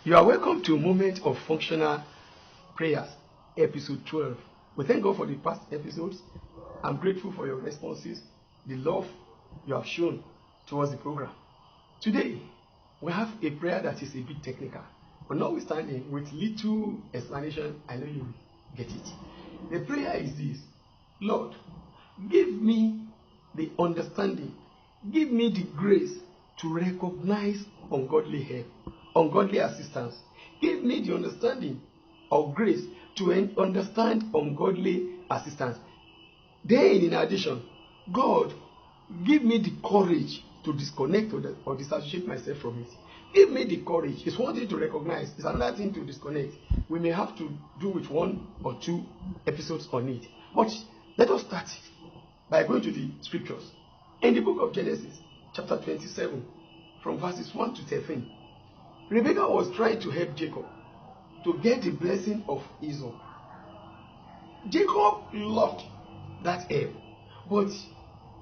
You are welcome to Moment of Functional Prayers, episode 12. We thank God for the past episodes. I'm grateful for your responses, the love you have shown towards the program. Today, we have a prayer that is a bit technical, but notwithstanding, with little explanation, I know you will get it. The prayer is this: Lord, give me the understanding, give me the grace to recognize ungodly help, ungodly assistance. Give me the understanding of grace to understand ungodly assistance. Then, in addition, God, give me the courage to disconnect or disassociate myself from it. Give me the courage. It's one thing to recognize, it's another thing to disconnect. We may have to do with one or two episodes on it. But let us start by going to the scriptures. In the book of Genesis, chapter 27, from verses 1 to 13, Rebekah was trying to help Jacob to get the blessing of Esau. Jacob loved that help, but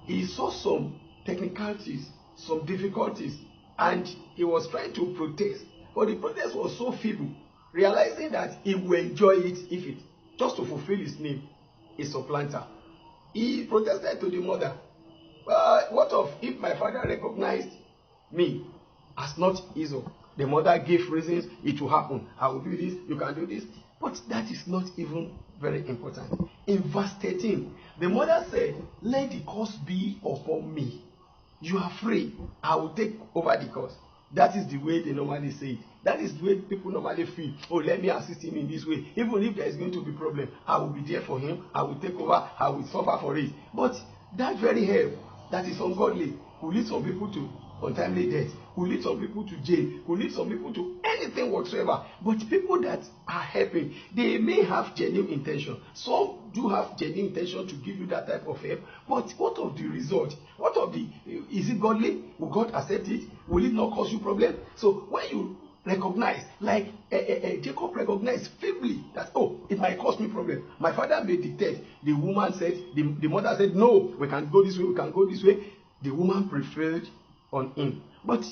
he saw some technicalities, some difficulties, and he was trying to protest. But the protest was so feeble, realizing that he will enjoy it if it, just to fulfill his name, a supplanter. He protested to the mother, what of if my father recognized me as not Esau? The mother gave reasons it will happen. I will do this, you can do this. But that is not even very important. In verse 13, the mother said, let the curse be upon me. You are free. I will take over the curse. That is the way they normally say it. That is the way people normally feel. Oh, let me assist him in this way. Even if there is going to be a problem, I will be there for him. I will take over. I will suffer for it. But that very help that is ungodly will lead some people to untimely death, will lead some people to jail, will lead some people to anything whatsoever. But people that are helping, they may have genuine intention. Some do have genuine intention to give you that type of help. But what of the result? What of the, is it godly? Will God accept it? Will it not cause you problem? So when you recognize, like Jacob recognized feebly that, oh, it might cause me problem. My father may dictate. The woman said, the mother said, no, we can go this way, we can go this way. The woman preferred on him. But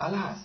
alas,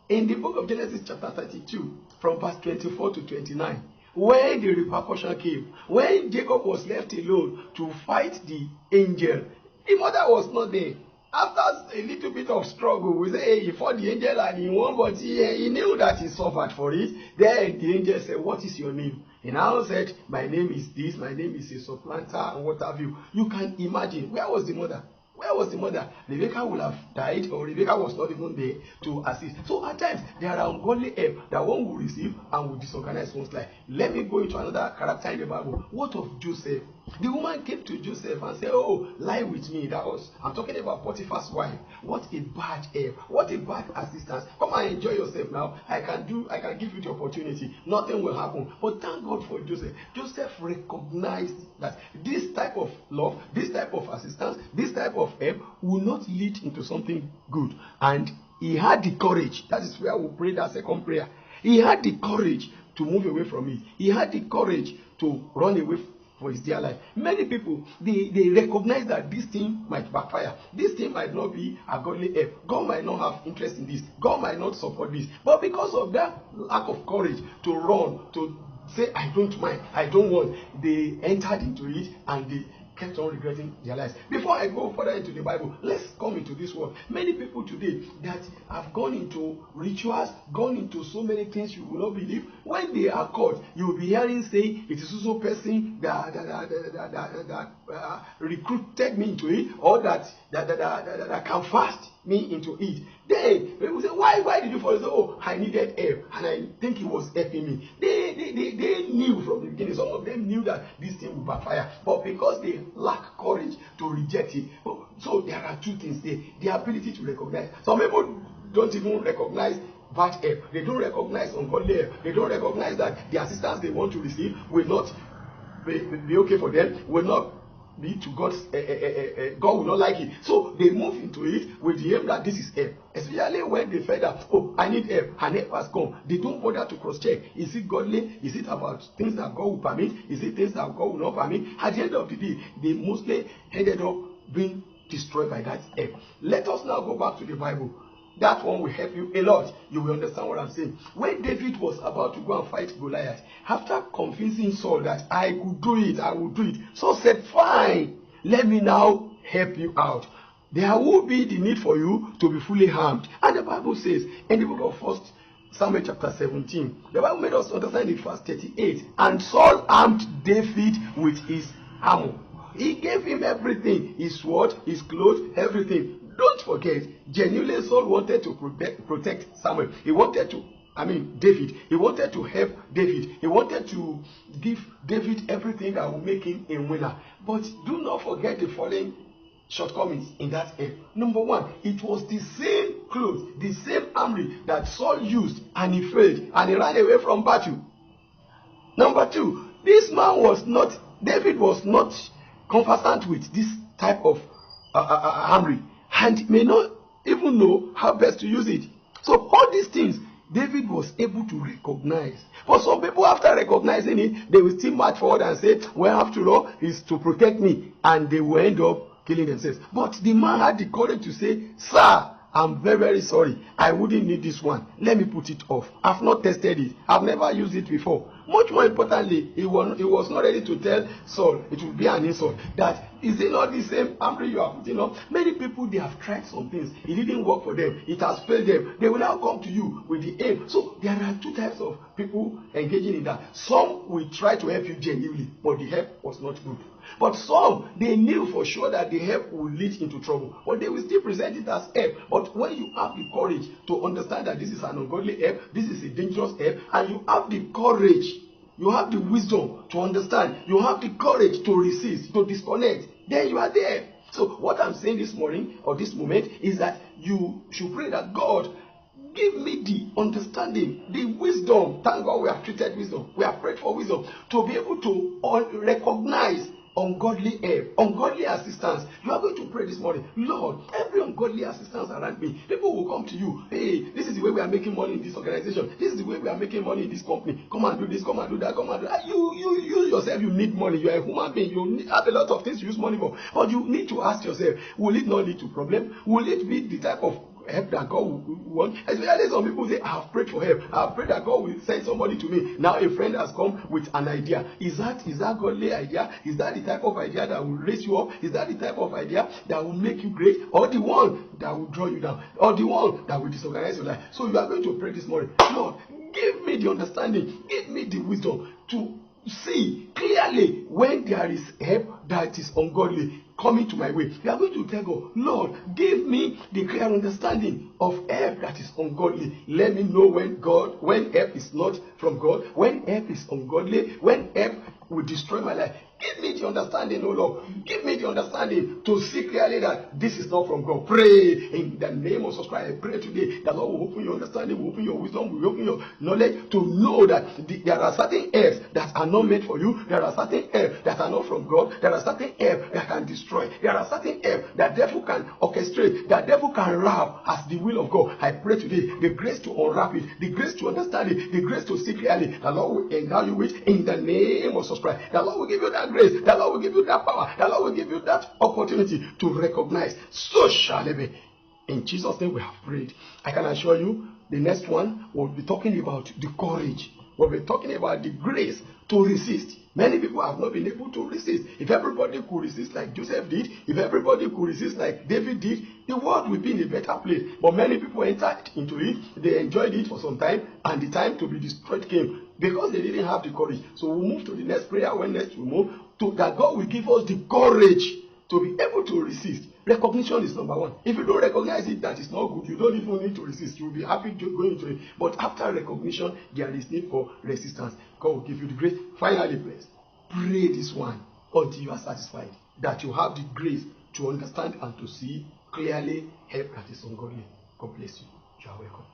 in the book of Genesis chapter 32, from verse 24 to 29, when the repercussion came, when Jacob was left alone to fight the angel, the mother was not there. After a little bit of struggle, we say, hey, he fought the angel and he won, but he knew that he suffered for it. Then the angel said, what is your name? He now said, my name is this, my name is a supplanter, and what have you. You can imagine, where was the mother? Where was the mother? Rebekah would have died, or Rebekah was not even there to assist. So at times, there are ungodly help that one will receive and will disorganize one's life. Let me go into another character in the Bible. What of Joseph? The woman came to Joseph and said, oh, lie with me. I'm talking about Potiphar's wife. What a bad help. What a bad assistance. Come and enjoy yourself now. I can give you the opportunity. Nothing will happen. But thank God for Joseph. Joseph recognized that this type of love, this type of assistance, this type of help will not lead into something good. And he had the courage. That is where we pray that second prayer. He had the courage to move away from it. He had the courage to run away for his dear life. Many people, they recognize that this thing might backfire. This thing might not be a godly help. God might not have interest in this. God might not support this. But because of that lack of courage to run, to say, I don't mind, I don't want, they entered into it and they kept on regretting their lives. Before I go further into the Bible, let's come into this world. Many people today that have gone into rituals, gone into so many things you will not believe. When they are caught, you will be hearing say, it is also person that recruited me into it, or that can fast me into it. Then people say, why did you follow? So, oh, I needed help, and I think he was helping me. They knew from the beginning. Some of them knew that this thing would backfire, but because they lack courage to reject it. So there are two things there: the ability to recognize. Some people don't even recognize bad help. They don't recognize ungodly help. They don't recognize that the assistance they want to receive will not be okay for them, will not be to God's God will not like it. So they move into it with the aim that this is help. Especially when they feel that, oh, I need help, and help has come. They don't bother to cross-check. Is it godly? Is it about things that God will permit? Is it things that God will not permit? At the end of the day, they mostly ended up being destroyed by that help. Let us now go back to the Bible. That one will help you a lot. You will understand what I'm saying. When David was about to go and fight Goliath, after convincing Saul that I could do it, I will do it, Saul said, fine, let me now help you out. There will be the need for you to be fully armed. And the Bible says in the book of 1 Samuel chapter 17, the Bible made us understand in verse 38, and Saul armed David with his armor. He gave him everything, his sword, his clothes, everything. Don't forget, genuinely Saul wanted to protect Samuel. David. He wanted to help David. He wanted to give David everything that will make him a winner. But do not forget the following shortcomings in that help. Number one, it was the same clothes, the same armor that Saul used, and he failed, and he ran away from battle. Number two, David was not conversant with this type of armor, and may not even know how best to use it. So all these things David was able to recognize. For some people, after recognizing it, they will still march forward and say, well, after all, it's to protect me, and they will end up killing themselves. But the man had the courage to say, sir, I'm very, very sorry. I wouldn't need this one. Let me put it off. I've not tested it. I've never used it before. Much more importantly, he was not ready to tell Saul, it would be an insult, that is it not the same armor you are putting on? Many people, they have tried some things. It didn't work for them. It has failed them. They will now come to you with the aim. So there are two types of people engaging in that. Some will try to help you genuinely, but the help was not good. But some, they knew for sure that the help will lead into trouble, but they will still present it as help. But when you have the courage to understand that this is an ungodly help, this is a dangerous help, and you have the courage, you have the wisdom to understand, you have the courage to resist, to disconnect, then you are there. So what I'm saying this morning or this moment is that you should pray that God, give me the understanding, the wisdom. Thank God we have treated wisdom. We have prayed for wisdom to be able to recognize ungodly help, ungodly assistance. You are going to pray this morning, Lord, every ungodly assistance around me. People will come to you, hey, this is the way we are making money in this organization, this is the way we are making money in this company, come and do this, come and do that, come and do that. You yourself, you need money. You are a human being. You have a lot of things to use money for, but you need to ask yourself, will it not lead to problem? Will it be the type of help that God will want? Especially some people say, I have prayed for help, I have prayed that God will send somebody to me. Now a friend has come with an idea. Is that godly idea? Is that the type of idea that will raise you up? Is that the type of idea that will make you great? Or the one that will draw you down? Or the one that will disorganize your life? So you are going to pray this morning, Lord, give me the understanding, give me the wisdom to see clearly when there is help that is ungodly coming to my way. You are going to tell God, Lord, give me the clear understanding of help that is ungodly. Let me know when help is not from God, when help is ungodly, when help will destroy my life. Give me the understanding, oh Lord. Give me the understanding to see clearly that this is not from God. Pray in the name of Jesus Christ. I pray today that Lord will open your understanding, will open your wisdom, will open your knowledge to know that there are certain helps that are not made for you. There are certain helps that are not from God. There are certain helps that can destroy. There are certain helps that devil can orchestrate, that devil can wrap as the will of God. I pray today the grace to unwrap it, the grace to understand it, the grace to see clearly. The Lord will endow you with in the name of Jesus Christ. The Lord will give you that grace. The Lord will give you that power. The Lord will give you that opportunity to recognize. So shall it be. In Jesus' name we have prayed. I can assure you, the next one will be talking about the courage. We'll be talking about the grace to resist. Many people have not been able to resist. If everybody could resist like Joseph did, if everybody could resist like David did, the world would be in a better place. But many people entered into it, they enjoyed it for some time, and the time to be destroyed came because they didn't have the courage. So we'll move to the next prayer. When next we move to that, God will give us the courage to be able to resist. Recognition is number one. If you don't recognize it, that is not good. You don't even need to resist. You will be happy to go into it. But after recognition, there is need for resistance. God will give you the grace. Finally, please pray this one until you are satisfied that you have the grace to understand and to see clearly help that is ungodly. God bless you. You are welcome.